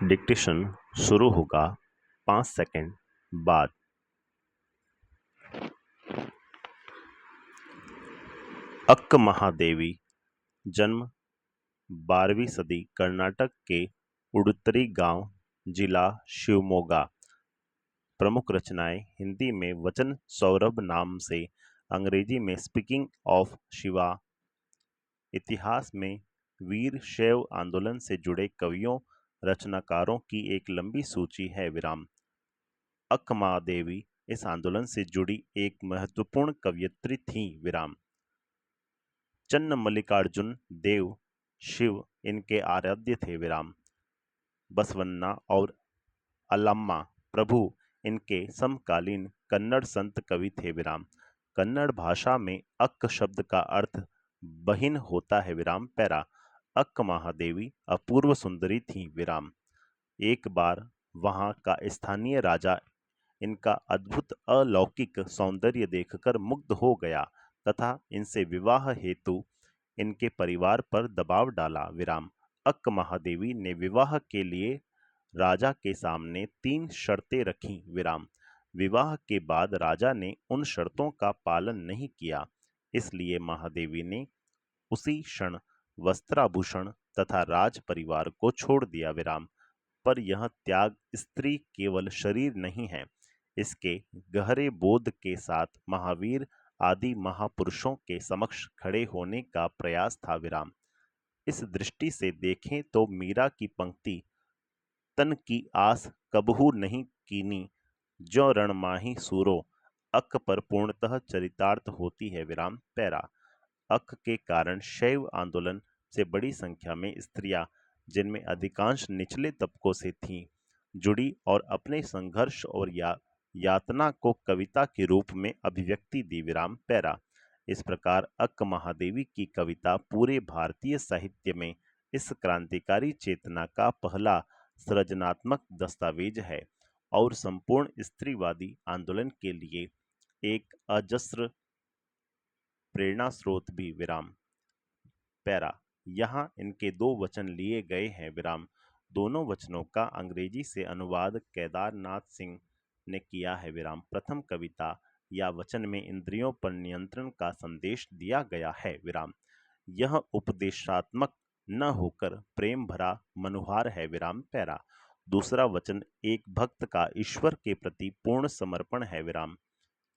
Dictation शुरू होगा 5 second बाद। अक्क महादेवी जन्म 12वीं सदी कर्नाटक के उडुतरी गांव जिला शिवमोगा। प्रमुख रचनाएं हिंदी में वचन सौरभ नाम से, अंग्रेजी में स्पीकिंग ऑफ शिवा। इतिहास में वीर शैव आंदोलन से जुड़े कवियों रचनाकारों की एक लंबी सूची है। अक्क महादेवी इस आंदोलन से जुड़ी एक महत्वपूर्ण कवयित्री थीं। चन्नमल्लिकार्जुन देव शिव इनके आराध्य थे। बसवन्ना और अल्लम्मा प्रभु इनके समकालीन कन्नड़ संत कवि थे। कन्नड़ भाषा में अक्क शब्द का अर्थ बहिन होता है। पैरा अक्क महादेवी अपूर्व सुंदरी थी। एक बार वहां का स्थानीय राजा इनका अद्भुत अलौकिक सौंदर्य देखकर मुग्ध हो गया तथा इनसे विवाह हेतु इनके परिवार पर दबाव डाला। अक्क महादेवी ने विवाह के लिए राजा के सामने 3 शर्तें रखीं। विवाह के बाद राजा ने उन शर्तों का पालन नहीं किया, इसलिए महादेवी ने उसी क्षण वस्त्राभूषण तथा राज परिवार को छोड़ दिया। पर यह त्याग स्त्री केवल शरीर नहीं है, इसके गहरे बोध के साथ महावीर आदि महापुरुषों के समक्ष खड़े होने का प्रयास था। इस दृष्टि से देखें तो मीरा की पंक्ति तन की आस कबहू नहीं कीनी, जो रणमाही सूरो अक्क पर पूर्णतः चरितार्थ होती है। पैरा अक्क के कारण शैव आंदोलन से बड़ी संख्या में स्त्रियां, जिनमें अधिकांश निचले तबकों से थीं, जुड़ी और अपने संघर्ष और यातना को कविता के रूप में अभिव्यक्ति दी। पैरा इस प्रकार अक्क महादेवी की कविता पूरे भारतीय साहित्य में इस क्रांतिकारी चेतना का पहला सृजनात्मक दस्तावेज है और संपूर्ण स्त्रीवादी आंदोलन के लिए एक अजस्र प्रेरणा स्रोत भी। पैरा यहाँ इनके 2 वचन लिए गए हैं। दोनों वचनों का अंग्रेजी से अनुवाद केदारनाथ सिंह ने किया है। प्रथम कविता या वचन में इंद्रियों पर नियंत्रण का संदेश दिया गया है। यह उपदेशात्मक न होकर प्रेम भरा मनुहार है। पैरा दूसरा वचन एक भक्त का ईश्वर के प्रति पूर्ण समर्पण है।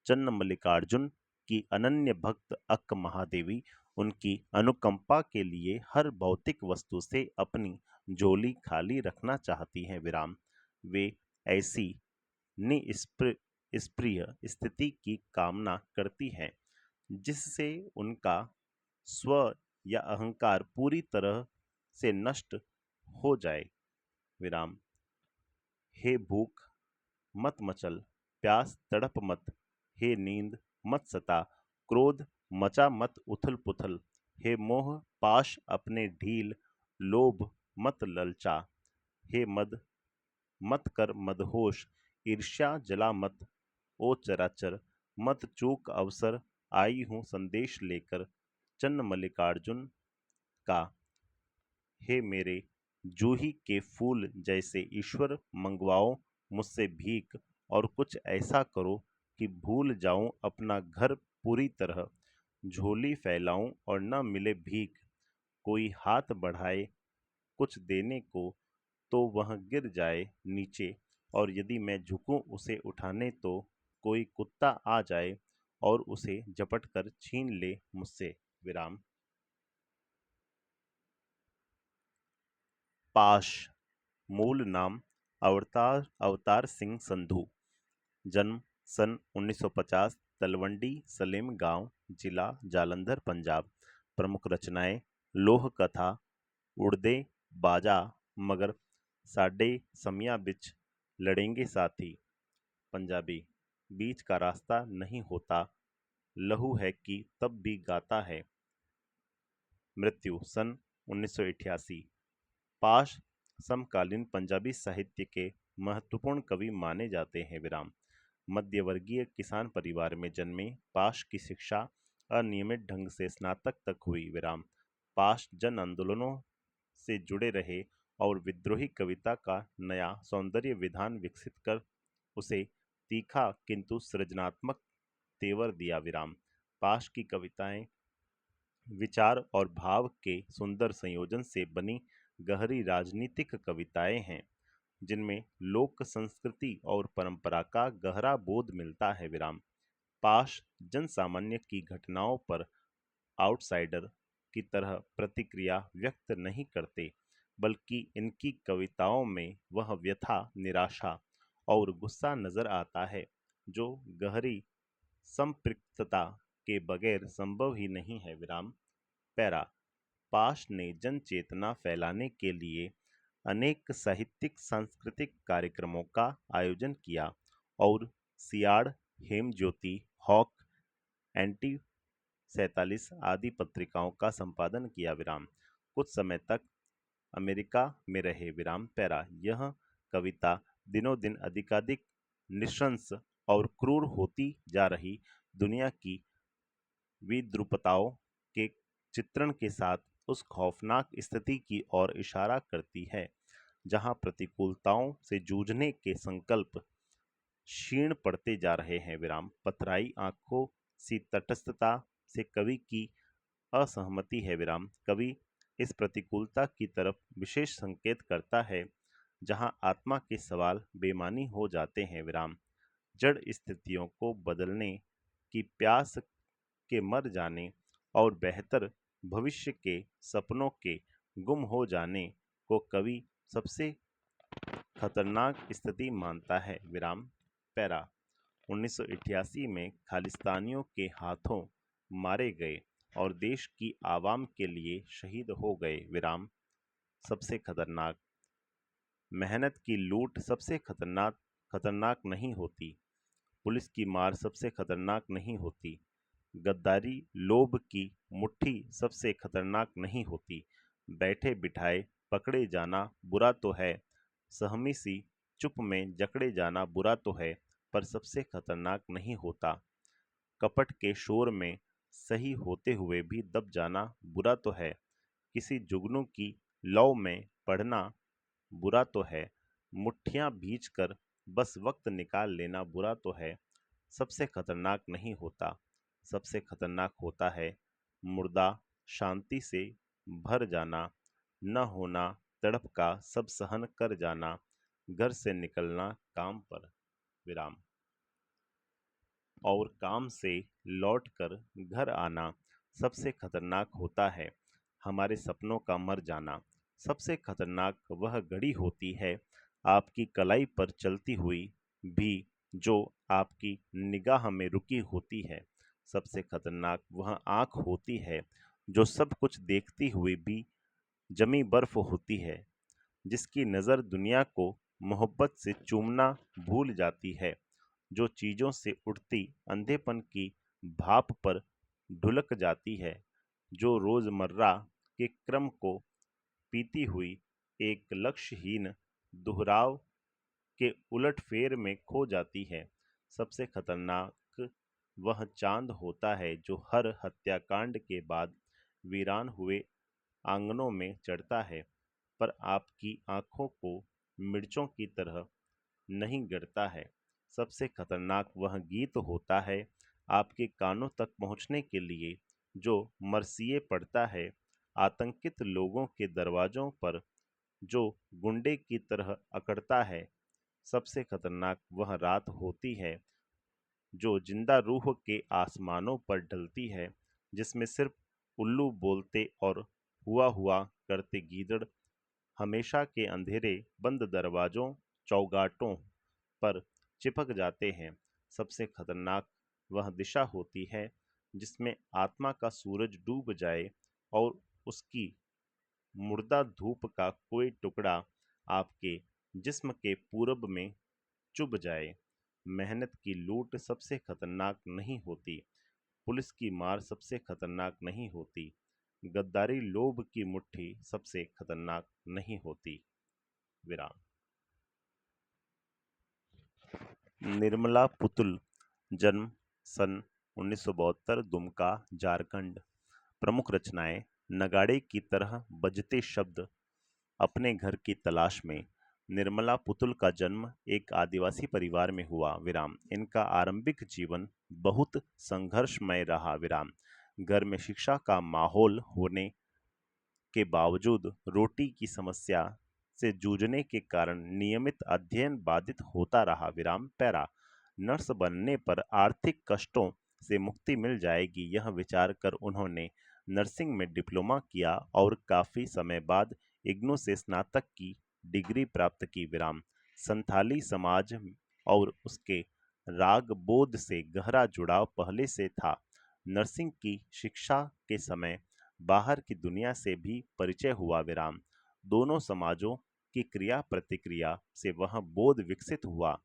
चन्नमल्लिकार्जुन की अनन्य भक्त अक्क महादेवी उनकी अनुकंपा के लिए हर भौतिक वस्तु से अपनी झोली खाली रखना चाहती हैं। वे ऐसी निष्प्रिय स्थिति की कामना करती हैं जिससे उनका स्व या अहंकार पूरी तरह से नष्ट हो जाए। हे भूख मत मचल, प्यास तड़प मत, हे नींद मत सता, क्रोध मचा मत उथल पुथल, हे मोह पाश अपने ढील, लोभ मत ललचा, हे मद मत कर मदहोश, ईर्ष्या जला मत, ओ चराचर मत चूक अवसर, आई हूं संदेश लेकर चन्नमल्लिकार्जुन का। हे मेरे जूही के फूल जैसे ईश्वर, मंगवाओ मुझसे भीख और कुछ ऐसा करो कि भूल जाऊं अपना घर पूरी तरह, झोली फैलाऊं और न मिले भीख, कोई हाथ बढ़ाए कुछ देने को तो वह गिर जाए नीचे, और यदि मैं झुकूं उसे उठाने तो कोई कुत्ता आ जाए और उसे झपट कर छीन ले मुझसे। पाश मूल नाम अवतार सिंह संधू, जन्म सन 1950, तलवंडी सलेम गांव जिला जालंधर पंजाब। प्रमुख रचनाएं लोह कथा, उड़दे बाजा मगर साडे समिया बिच, लड़ेंगे साथी, पंजाबी बीच का रास्ता नहीं होता, लहू है कि तब भी गाता है। मृत्यु सन 1988। पाश समकालीन पंजाबी साहित्य के महत्वपूर्ण कवि माने जाते हैं। मध्यवर्गीय किसान परिवार में जन्मे पाश की शिक्षा अनियमित ढंग से स्नातक तक हुई। पाश जन आंदोलनों से जुड़े रहे और विद्रोही कविता का नया सौंदर्य विधान विकसित कर उसे तीखा किंतु सृजनात्मक तेवर दिया। विराम। पाश की कविताएं विचार और भाव के सुंदर संयोजन से बनी गहरी राजनीतिक कविताएं हैं, जिनमें लोक संस्कृति और परंपरा का गहरा बोध मिलता है। विराम। पाश जन सामान्य की घटनाओं पर आउटसाइडर की तरह प्रतिक्रिया व्यक्त नहीं करते, बल्कि इनकी कविताओं में वह व्यथा, निराशा और गुस्सा नजर आता है जो गहरी संपृक्तता के बगैर संभव ही नहीं है। विराम। पैरा। पाश ने जन चेतना फैलाने के लिए अनेक साहित्यिक सांस्कृतिक कार्यक्रमों का आयोजन किया और सियाड़, हेमज्योति, हॉक, एंटी 47 आदि पत्रिकाओं का संपादन किया। विराम। कुछ समय तक अमेरिका में रहे। विराम। पैरा। यह कविता दिनों दिन अधिकाधिक निशंस और क्रूर होती जा रही दुनिया की विद्रुपताओं के चित्रण के साथ उस खौफनाक स्थिति की ओर इशारा करती है जहां प्रतिकूलताओं से जूझने के संकल्प क्षीण पड़ते जा रहे हैं। विराम। पथराई आंखों सी तटस्थता से कवि की असहमति है। विराम। कवि इस प्रतिकूलता की तरफ विशेष संकेत करता है जहां आत्मा के सवाल बेमानी हो जाते हैं। विराम। जड़ स्थितियों को बदलने की प्यास के मर जाने और बेहतर भविष्य के सपनों के गुम हो जाने को कवि सबसे खतरनाक स्थिति मानता है। विराम। पैरा। 1988 में खालिस्तानियों के हाथों मारे गए और देश की आवाम के लिए शहीद हो गए। विराम। सबसे खतरनाक। मेहनत की लूट सबसे खतरनाक नहीं होती। पुलिस की मार सबसे खतरनाक नहीं होती। गद्दारी, लोभ की मुट्ठी सबसे खतरनाक नहीं होती। बैठे बिठाए पकड़े जाना बुरा तो है, सहमी सी चुप में जकड़े जाना बुरा तो है, पर सबसे खतरनाक नहीं होता। कपट के शोर में सही होते हुए भी दब जाना बुरा तो है। किसी जुगनू की लौ में पढ़ना बुरा तो है। मुट्ठियां भींच कर बस वक्त निकाल लेना बुरा तो है, सबसे खतरनाक नहीं होता। सबसे खतरनाक होता है मुर्दा शांति से भर जाना, न होना तड़प का सब सहन कर जाना, घर से निकलना काम पर। विराम। और काम से लौटकर घर आना सबसे खतरनाक होता है। हमारे सपनों का मर जाना सबसे खतरनाक वह घड़ी होती है आपकी कलाई पर चलती हुई भी जो आपकी निगाह में रुकी होती है। सबसे खतरनाक वह आंख होती है जो सब कुछ देखती हुई भी जमी बर्फ होती है, जिसकी नज़र दुनिया को मोहब्बत से चूमना भूल जाती है, जो चीज़ों से उठती अंधेपन की भाप पर ढुलक जाती है, जो रोज़मर्रा के क्रम को पीती हुई एक लक्ष्यहीन दोहराव के उलटफेर में खो जाती है। सबसे खतरनाक वह चांद होता है जो हर हत्याकांड के बाद वीरान हुए आंगनों में चढ़ता है, पर आपकी आंखों को मिर्चों की तरह नहीं गिरता है। सबसे खतरनाक वह गीत होता है आपके कानों तक पहुंचने के लिए जो मरसिए पड़ता है आतंकित लोगों के दरवाजों पर, जो गुंडे की तरह अकड़ता है। सबसे खतरनाक वह रात होती है जो जिंदा रूह के आसमानों पर ढलती है, जिसमें सिर्फ उल्लू बोलते और हुआ हुआ करते गीदड़ हमेशा के अंधेरे बंद दरवाजों, चौगाटों पर चिपक जाते हैं। सबसे खतरनाक वह दिशा होती है जिसमें आत्मा का सूरज डूब जाए और उसकी मुर्दा धूप का कोई टुकड़ा आपके जिस्म के पूरब में चुभ जाए। मेहनत की लूट सबसे खतरनाक नहीं होती। पुलिस की मार सबसे खतरनाक नहीं होती। गद्दारी, लोभ की मुट्ठी सबसे खतरनाक नहीं होती। विराम। निर्मला पुतुल। जन्म सन 1972, दुमका, झारखंड। प्रमुख रचनाएं: नगाड़े की तरह बजते शब्द, अपने घर की तलाश में। निर्मला पुतुल का जन्म एक आदिवासी परिवार में हुआ विराम। इनका आरंभिक जीवन बहुत संघर्षमय रहा विराम। घर में शिक्षा का माहौल होने के बावजूद रोटी की समस्या से जूझने के कारण नियमित अध्ययन बाधित होता रहा विराम पैरा। नर्स बनने पर आर्थिक कष्टों से मुक्ति मिल जाएगी, यह विचार कर उन्होंने नर्सिंग में डिप्लोमा किया और काफी समय बाद इग्नू से स्नातक की डिग्री प्राप्त की विराम। संथाली समाज और उसके राग बोध से गहरा जुड़ाव पहले से था। नर्सिंग की शिक्षा के समय बाहर की दुनिया से भी परिचय हुआ विराम। दोनों समाजों की क्रिया प्रतिक्रिया से वह बोध विकसित हुआ,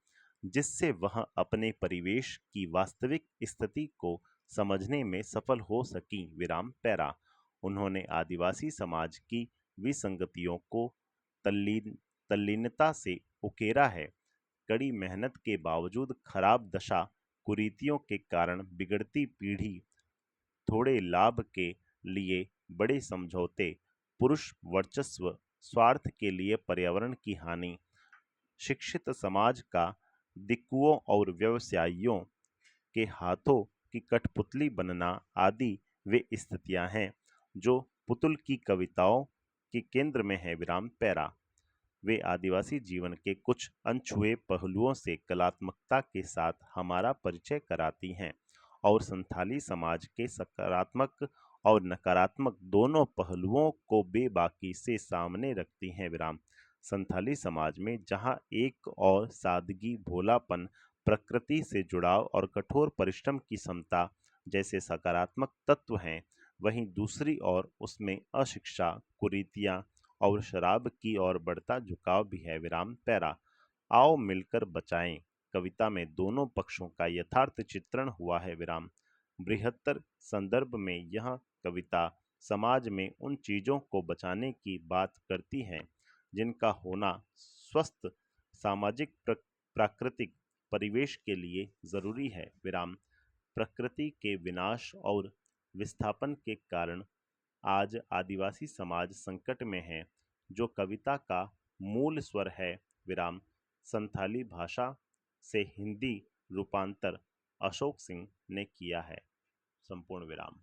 जिससे वह अपने परिवेश की वास्तविक स्थिति को समझने में सफल हो सकी विराम पैरा। उन्होंने आदिवासी समाज की विसंगतियों को तल्लीनता से उकेरा है। कड़ी मेहनत के बावजूद खराब दशा कुरीतियों के कारण बिगड़ती पीढ़ी, थोड़े लाभ के लिए बड़े समझौते, पुरुष वर्चस्व, स्वार्थ के लिए पर्यावरण की हानि, शिक्षित समाज का दिक्कुओं और व्यवसायियों के हाथों की कठपुतली बनना आदि वे स्थितियां हैं जो पुतुल की कविताओं के केंद्र में है विराम पैरा। वे आदिवासी जीवन के कुछ अनछुए पहलुओं से कलात्मकता के साथ हमारा परिचय कराती हैं और संथाली समाज के सकारात्मक और नकारात्मक दोनों पहलुओं को बेबाकी से सामने रखती हैं विराम। संथाली समाज में जहां एक और सादगी, भोलापन, प्रकृति से जुड़ाव और कठोर परिश्रम की क्षमता जैसे सकारात्मक तत्व हैं, वहीं दूसरी ओर उसमें अशिक्षा, कुरीतियां और शराब की ओर बढ़ता झुकाव भी है विराम पैरा। आओ मिलकर बचाएं कविता में दोनों पक्षों का यथार्थ चित्रण हुआ है विराम। बृहत्तर संदर्भ में यह कविता समाज में उन चीजों को बचाने की बात करती है जिनका होना स्वस्थ सामाजिक प्राकृतिक परिवेश के लिए जरूरी है विराम। प्रकृति के विनाश और विस्थापन के कारण आज आदिवासी समाज संकट में है, जो कविता का मूल स्वर है विराम। संथाली भाषा से हिंदी रूपांतर अशोक सिंह ने किया है। संपूर्ण विराम।